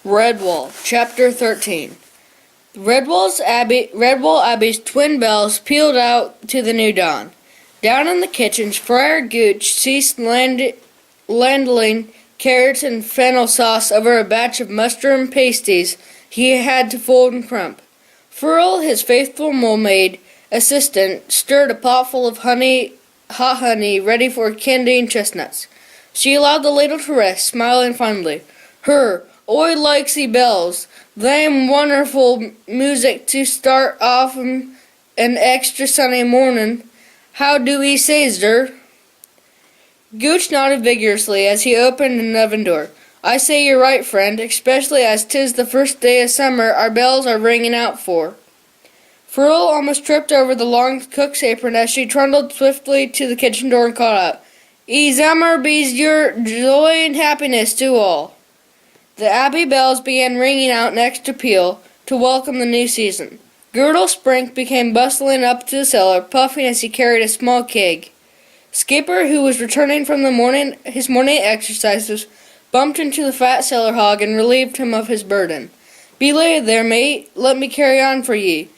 Redwall, Chapter 13. Redwall Abbey's twin bells pealed out to the new dawn. Down in the kitchens, Friar Gooch ceased ladling carrots and fennel sauce over a batch of mushroom pasties he had to fold and crump. Furl, his faithful mole-maid assistant, stirred a pot full of hot honey ready for candying chestnuts. She allowed the ladle to rest, smiling fondly. Oi likes the bells. Them wonderful music to start off an extra sunny morning. How do 'ee say, sir? Gooch nodded vigorously as he opened an oven door. I say you're right, friend, especially as 'tis the first day of summer our bells are ringing out for. Furl almost tripped over the long cook's apron as she trundled swiftly to the kitchen door and called out, "'E summer be's your joy and happiness to all." The Abbey bells began ringing out next to peal to welcome the new season. Girdle Sprink became bustling up to the cellar, puffing as he carried a small keg. Skipper, who was returning from his morning exercises, bumped into the fat cellar hog and relieved him of his burden. "Belay there, mate. Let me carry on for ye.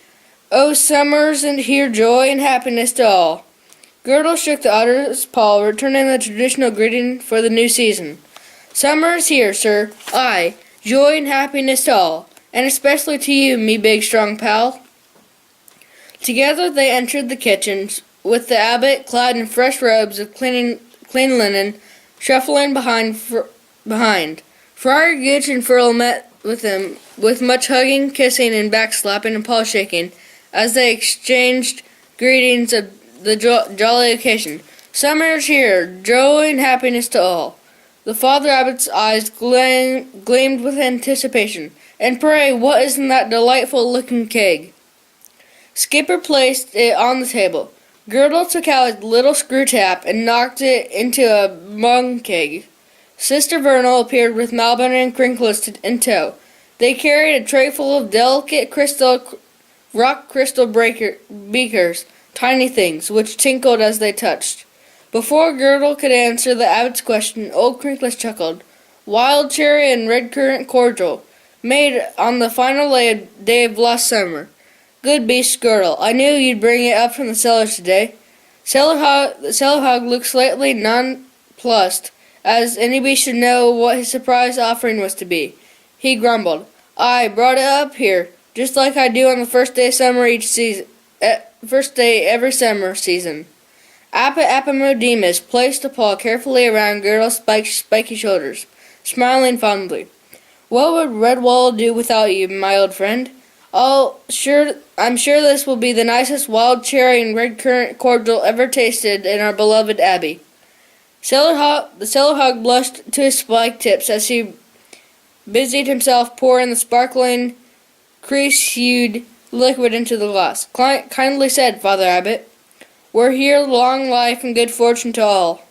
Oh, summer's and here joy and happiness to all." Girdle shook the otter's paw, returning the traditional greeting for the new season. "Summer is here, sir. Aye, joy and happiness to all, and especially to you, me big strong pal." Together they entered the kitchens, with the abbot, clad in fresh robes of clean linen, shuffling behind. Friar Gooch and Furl met with him, with much hugging, kissing, and backslapping and paw-shaking, as they exchanged greetings of the jolly occasion. "Summer is here, joy and happiness to all." The Father Abbot's eyes gleamed with anticipation. "And pray, what is in that delightful-looking keg?" Skipper placed it on the table. Girdle took out a little screw tap and knocked it into a mung keg. Sister Vernal appeared with Malbin and Crinkless in tow. They carried a tray full of delicate rock crystal beakers, tiny things, which tinkled as they touched. Before Girdle could answer the abbot's question, old Crinkless chuckled. "Wild cherry and red currant cordial, made on the final day of last summer. Good beast, Girdle. I knew you'd bring it up from the cellars today." The cellar hog looked slightly nonplussed, as any should know what his surprise offering was to be. He grumbled, "I brought it up here, just like I do on the first day of summer first day every summer season." Abbot Appomodemus placed a paw carefully around Girdle's spiky shoulders, smiling fondly. "What would Redwall do without you, my old friend? I'm sure this will be the nicest wild cherry and red currant cordial ever tasted in our beloved Abbey." The cellar hog blushed to his spike tips as he busied himself pouring the sparkling, crease-hued liquid into the glass. "Kindly said, Father Abbot. We're here long life and good fortune to all."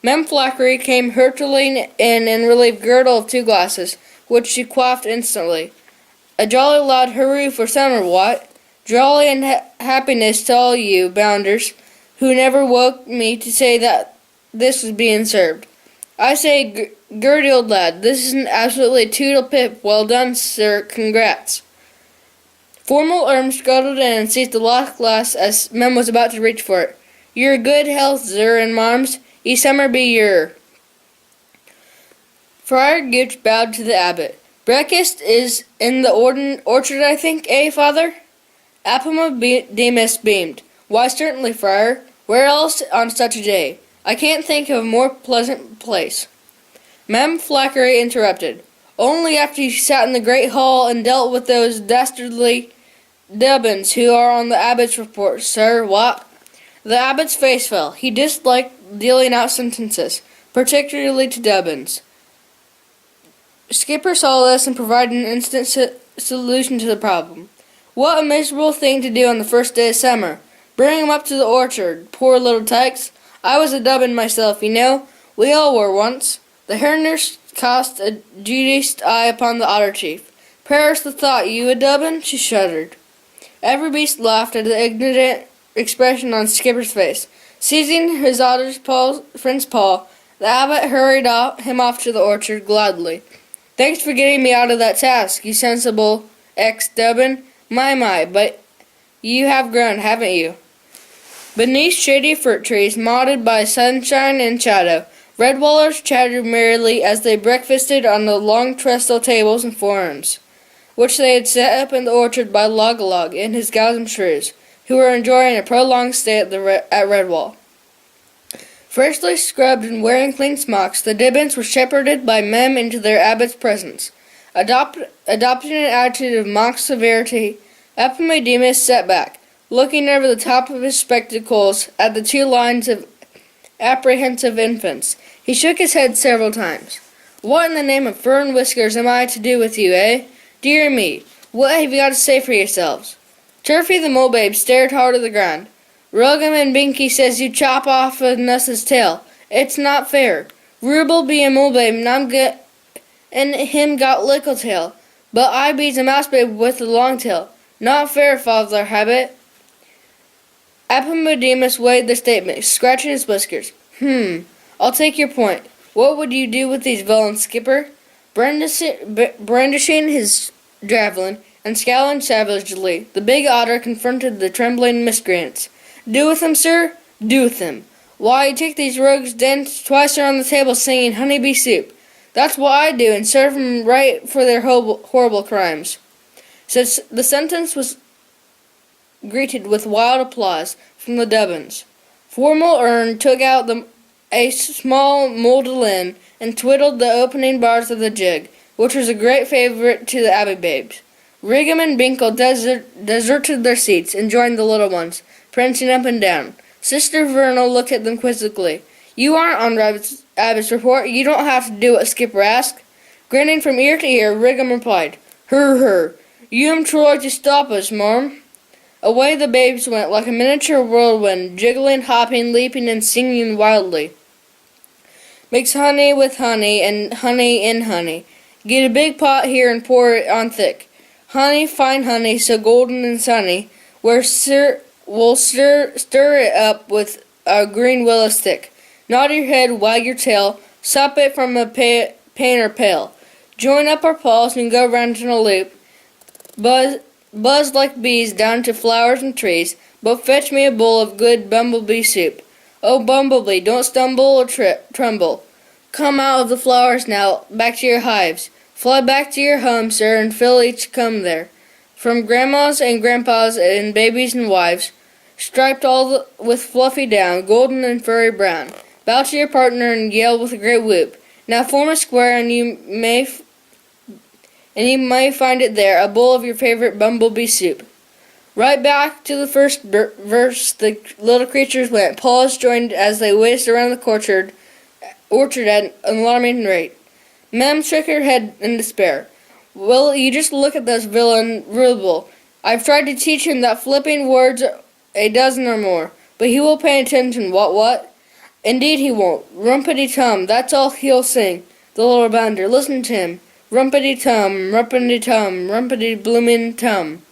Mem Flackery came hurtling in and relieved Girdle of 2 glasses, which she quaffed instantly. "A jolly loud hurroo for summer, what? Jolly and happiness to all you bounders, who never woke me to say that this was being served. I say, Gertie, old lad, this is an absolutely toodle-pip. Well done, sir. Congrats." Formal Erm scuttled in and seized the lost glass as Mem was about to reach for it. "Your good health, sir and marms. E summer be your." Friar Gooch bowed to the abbot. "Breakfast is in the orchard, I think, eh, Father?" Appomodemus beamed. "Why, certainly, Friar. Where else on such a day? I can't think of a more pleasant place." Mem Flackery interrupted. "Only after you sat in the great hall and dealt with those dastardly Dubbins who are on the abbot's report, sir, what?" The abbot's face fell. He disliked dealing out sentences, particularly to Dubbins. Skipper saw this and provided an instant solution to the problem. "What a miserable thing to do on the first day of summer. Bring 'em up to the orchard, poor little tykes. I was a Dubbin myself, you know. We all were once." The hair nurse cast a judiced eye upon the otter chief. "Perish the thought, you a Dubbin?" She shuddered. Every beast laughed at the ignorant expression on Skipper's face. Seizing his otter's friend's paw, the abbot hurried him off to the orchard gladly. Thanks for getting me out of that task, you sensible ex-Dubbin. My, but you have grown, haven't you? Beneath shady fruit trees, modded by sunshine and shadow, Redwallers chattered merrily as they breakfasted on the long trestle tables and forms, which they had set up in the orchard by Log and his galsome shrews, who were enjoying a prolonged stay at Redwall. Freshly scrubbed and wearing clean smocks, the Dibbins were shepherded by Mem into their abbot's presence. Adopting an attitude of mock severity, Epimedemus sat back, looking over the top of his spectacles at the 2 lines of apprehensive infants. He shook his head several times. What in the name of fur and whiskers am I to do with you, eh? Dear me, what have you got to say for yourselves? Turfy the Mole Babe stared hard at the ground. Ruggum and Binky says you chop off a nuss's tail. It's not fair. Ruble be a Mole Babe and him got lickle tail, but I be's a mouse babe with a long tail. Not fair, Father Habit. Epimedemus weighed the statement, scratching his whiskers. I'll take your point. What would you do with these villains, Skipper? Brandishing his javelin and scowling savagely, the big otter confronted the trembling miscreants. Do with them, sir? Do with them. Why, take these rogues dance twice around the table singing honeybee soup. That's what I do, and serve them right for their horrible crimes. So the sentence was greeted with wild applause from the Dubbins. Formal Ern took out a small mandolin and twiddled the opening bars of the jig, which was a great favorite to the Abbey babes. Riggum and Binkle deserted their seats and joined the little ones, prancing up and down. Sister Vernal looked at them quizzically. You aren't on Abbott's report. You don't have to do what Skipper asked. Grinning from ear to ear, Riggum replied, Her. You employ to stop us, marm. Away the babes went like a miniature whirlwind, jiggling, hopping, leaping, and singing wildly. Mix honey with honey and honey in honey. Get a big pot here and pour it on thick. Honey, fine honey, so golden and sunny. We'll stir it up with a green willow stick. Nod your head, wag your tail, sup it from a pan or pail. Join up our paws and go round in a loop. Buzz like bees down to flowers and trees, but fetch me a bowl of good bumblebee soup. Oh, Bumblebee, don't stumble or tremble. Come out of the flowers now, back to your hives. Fly back to your home, sir, and fill each comb there. From grandmas and grandpas and babies and wives, striped all with fluffy down, golden and furry brown. Bow to your partner and yell with a great whoop. Now form a square, and you may find it there, a bowl of your favorite bumblebee soup. Right back to the first verse the little creatures went, paws joined as they whizzed around the orchard at an alarming rate. Mem shook her head in despair. Well, you just look at this villain Ruble. I've tried to teach him that flipping words a dozen or more, but he will pay attention, what? Indeed he won't. Rumpity-tum, that's all he'll sing, the little bounder. Listen to him. Rumpity-tum, rumpity-tum, rumpity-bloomin'-tum.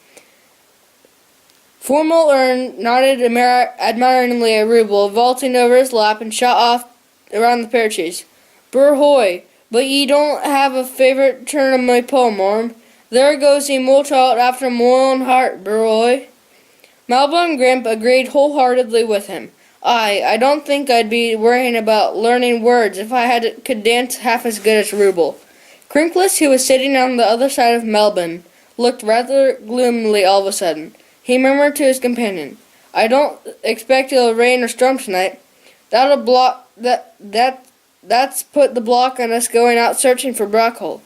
Formal Ern nodded admiringly at Ruble, vaulting over his lap and shot off around the pear trees. Burr-hoy, but ye don't have a favourite turn of my poem, marm. There goes ye mole child after my own heart, Burr-hoy. Malba and Grimp agreed wholeheartedly with him. I don't think I'd be worrying about learning words if I could dance half as good as Ruble. Crinkless, who was sitting on the other side of Melbourne, looked rather gloomily all of a sudden. He murmured to his companion, I don't expect it'll rain or storm tonight. That's put the block on us going out searching for Brockhole.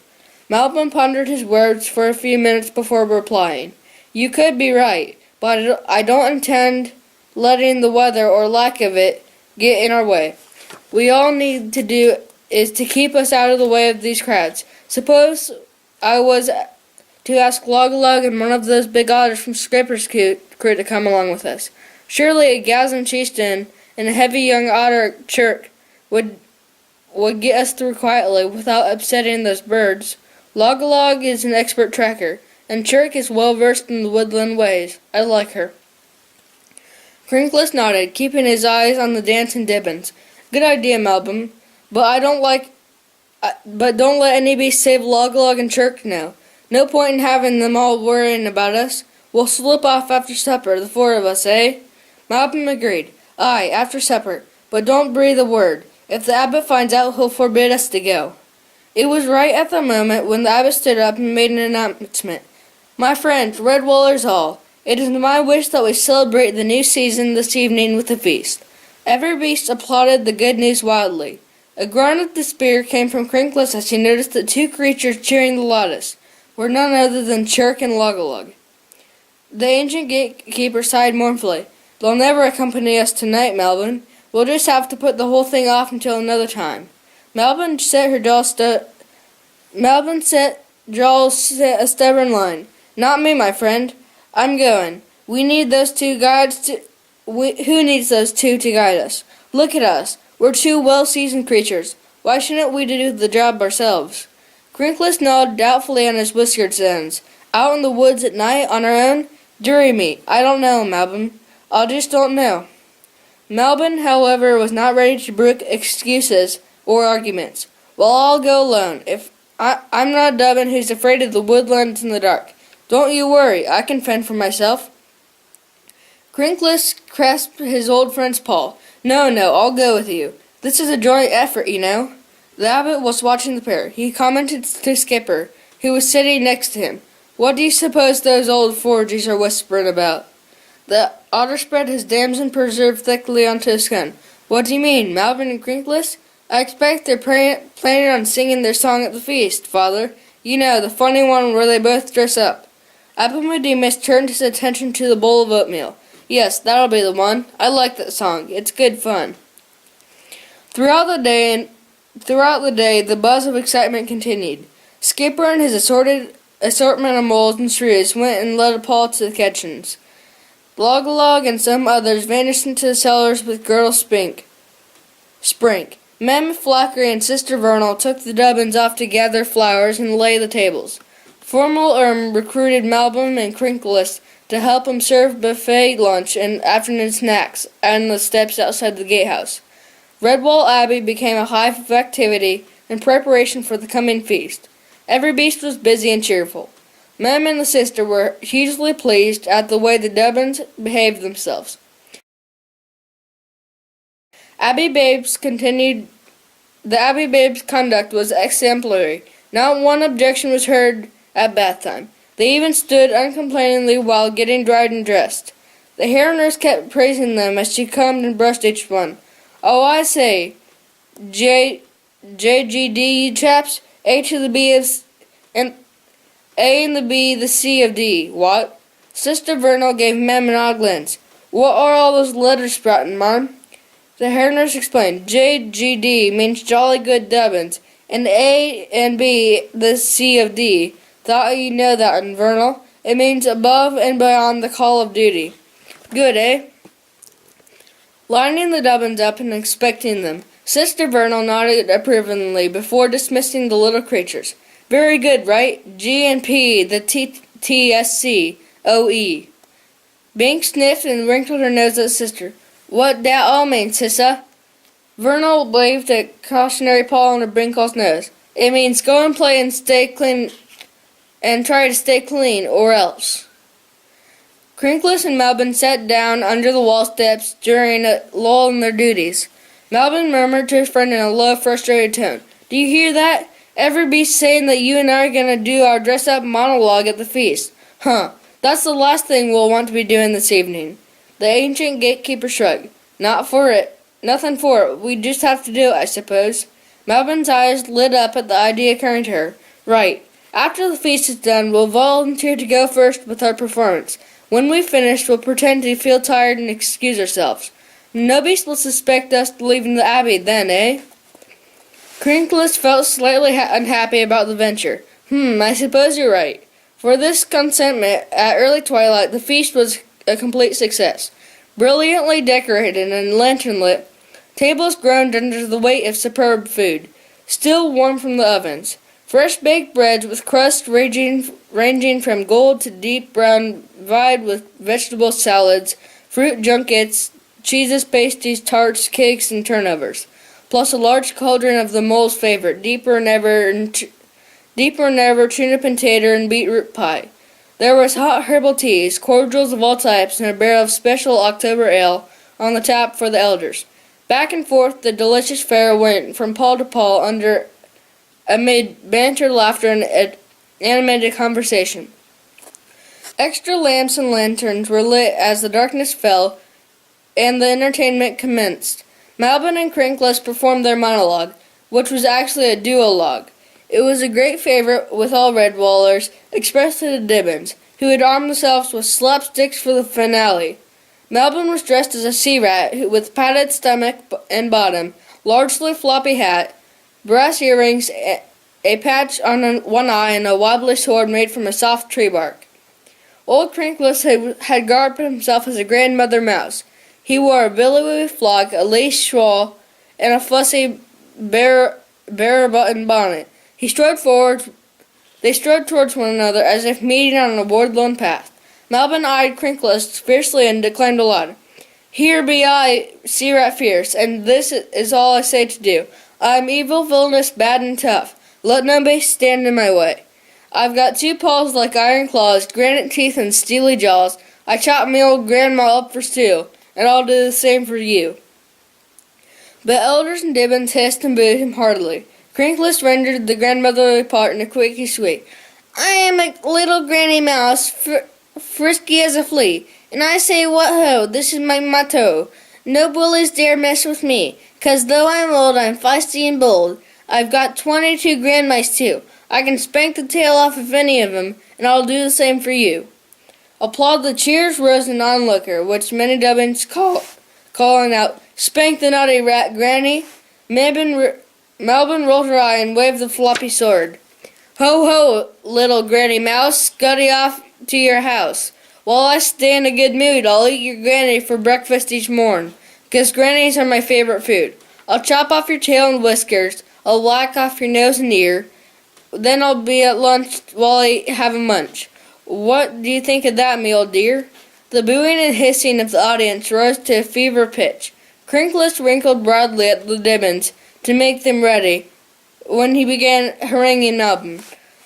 Melbourne pondered his words for a few minutes before replying. You could be right, but I don't intend letting the weather or lack of it get in our way. We all need to do is to keep us out of the way of these crowds. Suppose I was to ask Log and one of those big otters from Scraper's crew to come along with us. Surely a galsome chieftain and a heavy young otter chirk would get us through quietly without upsetting those birds. Log is an expert tracker, and Chirk is well versed in the woodland ways. I like her. Crinkless nodded, keeping his eyes on the dancing Dibbins. Good idea, Melbourne, but I don't like But don't let any beast save Log Log and Chirk now. No point in having them all worrying about us. We'll slip off after supper, the four of us, eh? Malcolm agreed. Aye, after supper. But don't breathe a word. If the abbot finds out, he'll forbid us to go. It was right at the moment when the abbot stood up and made an announcement. My friends, Red Wallers all, it is my wish that we celebrate the new season this evening with a feast. Every beast applauded the good news wildly. A groan of despair came from Crinkles as he noticed that two creatures cheering the loudest were none other than Chirk and Loggalog. The ancient gatekeeper sighed mournfully. They'll never accompany us tonight, Melvin. We'll just have to put the whole thing off until another time. Melvin set a stubborn line. Not me, my friend. I'm going. We need those two guides who needs those two to guide us? Look at us. We're two well-seasoned creatures. Why shouldn't we do the job ourselves? Crinkles nodded doubtfully on his whiskered ends. Out in the woods at night on our own? Deary me, I don't know, Melvin. I just don't know. Melvin, however, was not ready to brook excuses or arguments. Well, I'll go alone. I'm not a dubbin who's afraid of the woodlands in the dark. Don't you worry, I can fend for myself. Crinkles grasped his old friend's paw. No, I'll go with you. This is a joint effort, you know. The abbot was watching the pair. He commented to Skipper, who was sitting next to him. What do you suppose those old foragers are whispering about? The otter spread his damson preserve thickly onto his gun. What do you mean, Melvin and Crinkles? I expect they're planning on singing their song at the feast, Father. You know, the funny one where they both dress up. Appomattox turned his attention to the bowl of oatmeal. Yes, that'll be the one. I like that song. It's good fun. Throughout the day, the buzz of excitement continued. Skipper and his assortment of moles and shrews went and led Paul to the kitchens. Loggalog and some others vanished into the cellars with Girdle Sprink. Mem Flackery and Sister Vernal took the Dubbins off to gather flowers and lay the tables. Formal recruited Melbourne and Crinkles to help him serve buffet lunch and afternoon snacks on the steps outside the gatehouse. Redwall Abbey became a hive of activity in preparation for the coming feast. Every beast was busy and cheerful. Mem and the sister were hugely pleased at the way the Dubbins behaved themselves. The Abbey Babes' conduct was exemplary. Not one objection was heard at bath time. They even stood uncomplainingly while getting dried and dressed. The hair nurse kept praising them as she combed and brushed each one. Oh, I say, JGD, you chaps, A to the B is, and A and the B, the C of D. What? Sister Vernal gave Mem an odd glance. What are all those letters sprouting, Mom? The hair nurse explained. JGD means Jolly Good Dubbins, and A and B, the C of D. Thought you'd know that, Vernal. It means above and beyond the call of duty. Good, eh? Lining the Dubbins up and inspecting them, Sister Vernal nodded approvingly before dismissing the little creatures. Very good, right? G and P, the TSC-OE. Bink sniffed and wrinkled her nose at Sister. What that all mean, Sissa? Vernal waved a cautionary paw under Brinkle's nose. It means go and play and stay clean, and try to stay clean, or else. Crinkles and Melvin sat down under the wall steps during a lull in their duties. Melvin murmured to his friend in a low, frustrated tone. Do you hear that? Every beast saying that you and I are going to do our dress-up monologue at the feast. Huh, that's the last thing we'll want to be doing this evening. The ancient gatekeeper shrugged. Nothing for it. We just have to do it, I suppose. Melvin's eyes lit up at the idea occurring to her. Right. After the feast is done, we'll volunteer to go first with our performance. When we've finished, we'll pretend to feel tired and excuse ourselves. No beast will suspect us leaving the abbey then, eh? Crinkles felt slightly unhappy about the venture. I suppose you're right. For this consentment, at early twilight, the feast was a complete success. Brilliantly decorated and lantern-lit, tables groaned under the weight of superb food, still warm from the ovens. Fresh baked breads with crusts ranging from gold to deep brown, vied with vegetable salads, fruit junkets, cheeses, pasties, tarts, cakes, and turnovers. plus a large cauldron of the mole's favorite, deeper than ever turnip and tater and beetroot pie. There was hot herbal teas, cordials of all types, and a barrel of special October ale on the tap for the elders. Back and forth the delicious fare went from pall to pall amid banter, laughter, and animated conversation. Extra lamps and lanterns were lit as the darkness fell, and the entertainment commenced. Malbin and Crinkless performed their monologue, which was actually a duologue. It was a great favorite with all Redwallers, especially the Dibbons, who had armed themselves with slapsticks for the finale. Malbin was dressed as a sea rat with padded stomach and bottom, largely floppy hat, brass earrings, a patch on one eye, and a wobbly sword made from a soft tree bark. Old Crinkless had garbed himself as a grandmother mouse. He wore a billowy frock, a lace shawl, and a fussy barrel-button bonnet. They strode towards one another as if meeting on a woodland path. Malbin eyed Crinkless fiercely and declaimed aloud, "Here be I, sea rat fierce, and this is all I say to do. I am evil, villainous, bad, and tough. Let nobody stand in my way. I've got 2 paws like iron claws, granite teeth, and steely jaws. I chop me old grandma up for stew, and I'll do the same for you." But elders and Dibbons hissed and booed him heartily. Crinkless rendered the grandmotherly part in a quickie sweet. "I am a little granny mouse, frisky as a flea, and I say what ho, this is my motto. No bullies dare mess with me, 'cause though I'm old, I'm feisty and bold. I've got 22 grandmice too. I can spank the tail off of any of 'em, and I'll do the same for you." Applauded cheers rose in onlooker, which many Dibbons calling out, "Spank the naughty rat, Granny." Malbin rolled her eye and waved the floppy sword. "Ho, ho, little Granny Mouse, scutty off to your house. While I stay in a good mood, I'll eat your granny for breakfast each morn, 'cause grannies are my favorite food. I'll chop off your tail and whiskers, I'll whack off your nose and ear, then I'll be at lunch while I have a munch. What do you think of that, me old dear?" The booing and hissing of the audience rose to a fever pitch. Crinkless wrinkled broadly at the Dibbons to make them ready, when he began haranguing Malbin.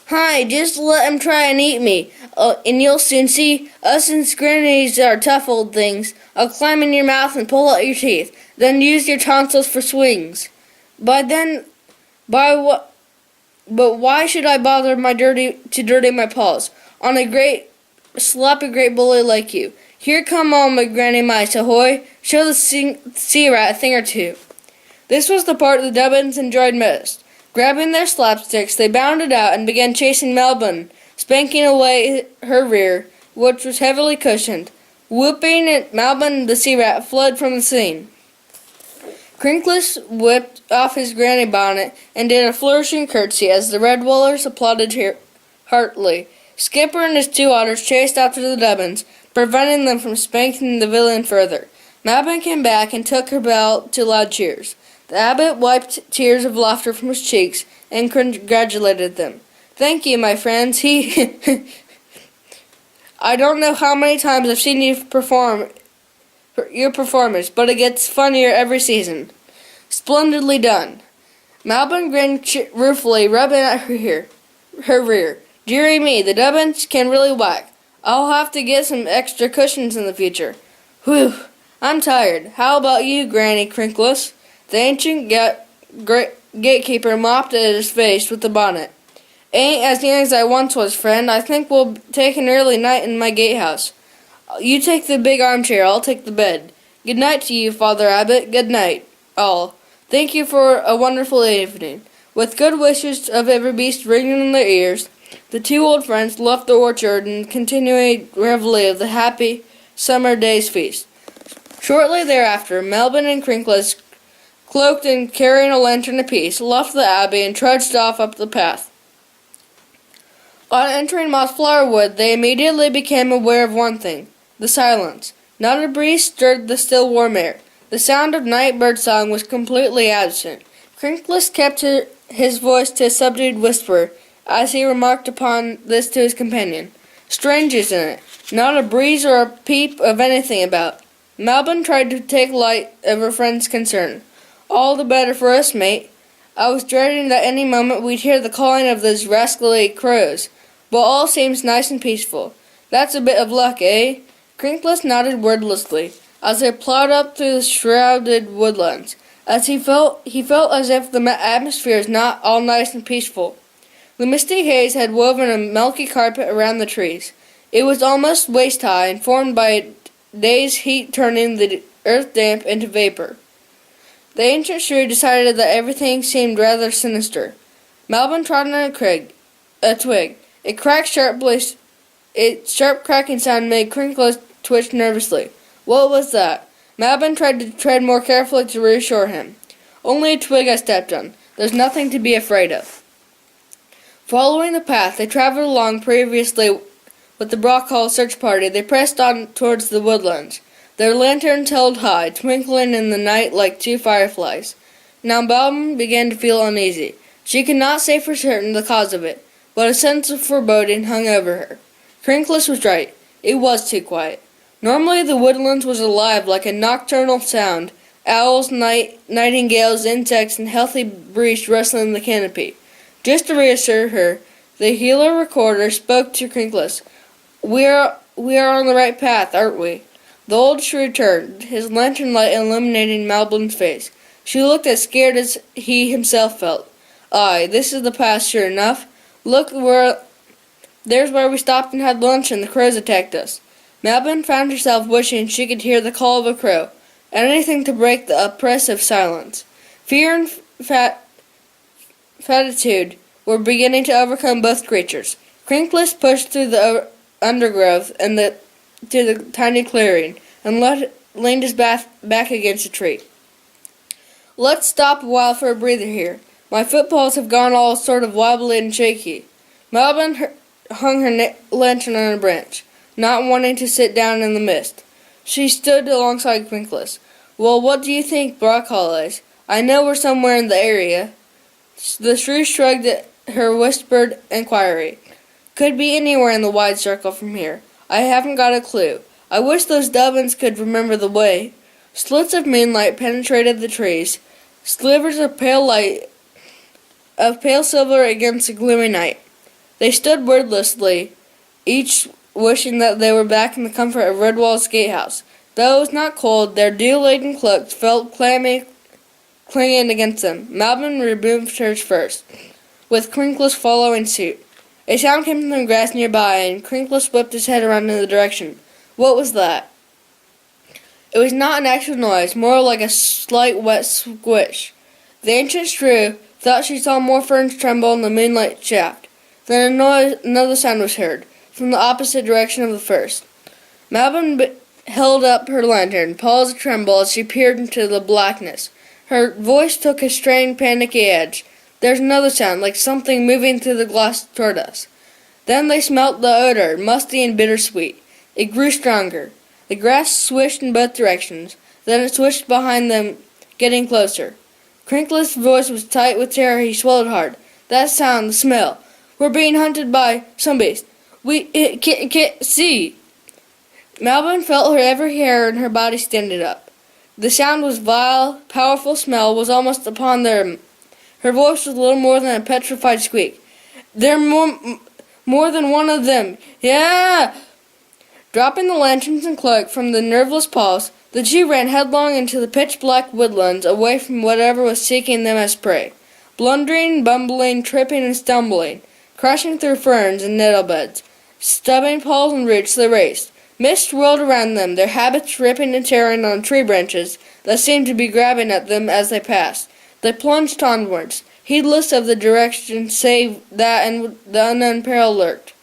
"Hi, just let 'em try and eat me, and you'll soon see. Us and grannies are tough old things. I'll climb in your mouth and pull out your teeth, then use your tonsils for swings. But why should I bother to dirty my paws on a sloppy great bully like you? Here come all my granny mice, ahoy! Show the sea rat a thing or two." This was the part the Dibbons enjoyed most. Grabbing their slapsticks, they bounded out and began chasing Malbin, spanking away her rear, which was heavily cushioned. Whooping at Malbin, the sea rat fled from the scene. Crinkless whipped off his granny bonnet and did a flourishing curtsy as the Redwallers applauded heartily. Skipper and his 2 otters chased after the Dibbons, preventing them from spanking the villain further. Malbin came back and took her bell to loud cheers. The abbot wiped tears of laughter from his cheeks and congratulated them. "Thank you, my friends. I don't know how many times I've seen you perform your performance, but it gets funnier every season. Splendidly done." Malbin grinned ruefully, rubbing at her rear. "Dearie me, the Dibbons can really whack. I'll have to get some extra cushions in the future. Whew, I'm tired. How about you, Granny Crinkless?" The ancient gatekeeper mopped at his face with the bonnet. "Ain't as young as I once was, friend. I think we'll take an early night in my gatehouse. You take the big armchair, I'll take the bed. Good night to you, Father Abbot. Good night, all. Thank you for a wonderful evening." With good wishes of every beast ringing in their ears, the 2 old friends left the orchard and continued reveille of the happy summer day's feast. Shortly thereafter, Malbin and Crinkless, cloaked and carrying a lantern apiece, left the abbey and trudged off up the path. On entering Mossflower Wood, they immediately became aware of one thing: the silence. Not a breeze stirred the still warm air. The sound of night bird song was completely absent. Crinkless kept his voice to a subdued whisper as he remarked upon this to his companion. "Strange, isn't it? Not a breeze or a peep of anything about." Malbin tried to take light of her friend's concern. All the better for us, mate. I was dreading that any moment we'd hear the calling of those rascally crows, but all seems nice and peaceful. That's a bit of luck, eh? Crinkless nodded wordlessly as they plowed up through the shrouded woodlands. As he felt as if the atmosphere is not all nice and peaceful. The misty haze had woven a milky carpet around the trees. It was almost waist-high and formed by a day's heat turning the earth damp into vapor. The ancient shrew decided that everything seemed rather sinister. Malvin trod on a twig. It cracked sharply. Its sharp cracking sound made Crinkless twitch nervously. What was that? Malvin tried to tread more carefully to reassure him. Only a twig I stepped on. There's nothing to be afraid of. Following the path they traveled along previously with the Brock Hall search party, they pressed on towards the woodlands. Their lanterns held high, twinkling in the night like two fireflies. Now Malvin began to feel uneasy. She could not say for certain the cause of it, but a sense of foreboding hung over her. Crinkless was right. It was too quiet. Normally the woodlands was alive like a nocturnal sound, owls, nightingales, insects, and healthy breeze rustling the canopy. Just to reassure her, the healer recorder spoke to Crinkless. We are on the right path, aren't we? The old shrew turned, his lantern light illuminating Malvin's face. She looked as scared as he himself felt. Aye, this is the path, sure enough. Look, there's where we stopped and had lunch and the crows attacked us. Malvin found herself wishing she could hear the call of a crow, anything to break the oppressive silence. Fear and fatitude were beginning to overcome both creatures. Crinkless pushed through the undergrowth and to the tiny clearing, and leaned his back against a tree. Let's stop a while for a breather here. My footballs have gone all sort of wobbly and shaky. Malvin hung her lantern on a branch, not wanting to sit down in the mist. She stood alongside Crinkless. Well, what do you think, Brock Hall is? I know we're somewhere in the area. The shrew shrugged at her whispered inquiry. Could be anywhere in the wide circle from here. I haven't got a clue. I wish those Dubbins could remember the way. Slits of moonlight penetrated the trees, slivers of pale silver against the gloomy night. They stood wordlessly, each wishing that they were back in the comfort of Redwall's gatehouse. Though it was not cold, their dew-laden cloaks felt clammy clinging against them. Malvin removed hers first, with Crinkless following suit. A sound came from the grass nearby, and Crinkless whipped his head around in the direction. What was that? It was not an actual noise, more like a slight wet squish. The ancient shrew thought she saw more ferns tremble in the moonlight shaft. Then another sound was heard, from the opposite direction of the first. Malvin held up her lantern, paused to tremble as she peered into the blackness. Her voice took a strained, panicky edge. There's another sound, like something moving through the glass toward us. Then they smelt the odor, musty and bittersweet. It grew stronger. The grass swished in both directions. Then it swished behind them, getting closer. Crinkless' voice was tight with terror. He swallowed hard. That sound, the smell. We're being hunted by some beast. We can't see. Malvin felt every hair in her body standing up. The sound was vile, powerful smell was almost upon them. Her voice was little more than a petrified squeak. There more than one of them. Yeah! Dropping the lanterns and cloak from the nerveless paws, the two ran headlong into the pitch-black woodlands, away from whatever was seeking them as prey. Blundering, bumbling, tripping, and stumbling, crashing through ferns and nettle beds, stubbing paws and roots, they raced. Mist whirled around them, their habits ripping and tearing on tree branches that seemed to be grabbing at them as they passed. They plunged onwards, heedless of the direction save that and the unknown peril lurked.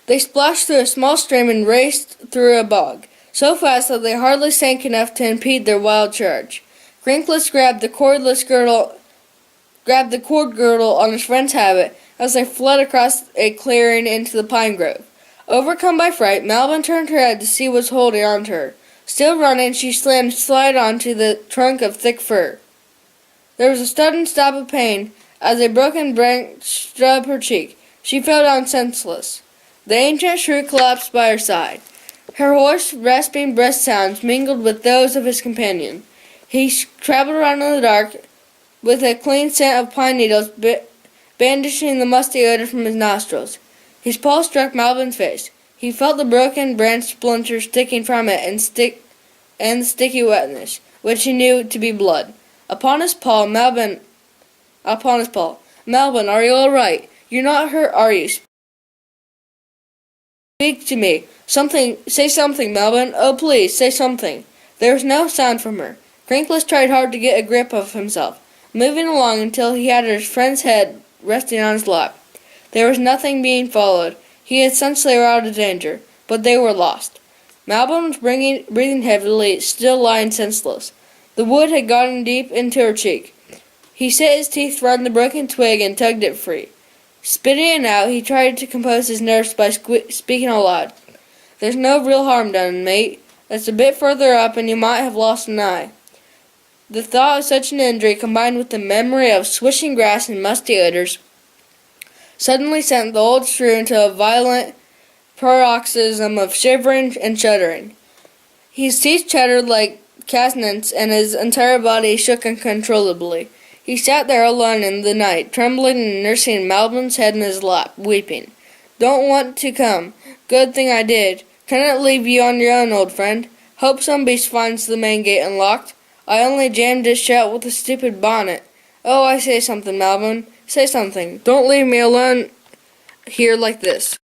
They splashed through a small stream and raced through a bog, so fast that they hardly sank enough to impede their wild charge. Crinkless grabbed the cord girdle on his friend's habit as they fled across a clearing into the pine grove. Overcome by fright, Malvin turned her head to see what was holding on to her. Still running, she slammed slide onto the trunk of thick fir. There was a sudden stab of pain as a broken branch struck her cheek. She fell down senseless. The ancient shrew collapsed by her side. Her hoarse, rasping breath sounds mingled with those of his companion. He traveled around in the dark with a clean scent of pine needles banishing the musty odor from his nostrils. His paw struck Malvin's face. He felt the broken branch splinters sticking from it and the sticky wetness, which he knew to be blood. Upon his paw, Malvin, are you all right? You're not hurt, are you? Speak to me. Say something, Malvin. Oh, please, say something. There was no sound from her. Crinkless tried hard to get a grip of himself, moving along until he had his friend's head resting on his lap. There was nothing being followed. He had sensed they were out of danger, but they were lost. Malvin was breathing heavily, still lying senseless. The wood had gotten deep into her cheek. He set his teeth right in the broken twig and tugged it free. Spitting it out, he tried to compose his nerves by speaking aloud. There's no real harm done, mate. It's a bit further up and you might have lost an eye. The thought of such an injury, combined with the memory of swishing grass and musty odors, suddenly sent the old shrew into a violent paroxysm of shivering and shuddering. His teeth chattered like castanets and his entire body shook uncontrollably. He sat there alone in the night, trembling and nursing Malvin's head in his lap, weeping. Don't want to come. Good thing I did. Cannot leave you on your own, old friend. Hope some beast finds the main gate unlocked. I only jammed it shut with a stupid bonnet. Oh, I say something, Malvin. Say something. Don't leave me alone here like this.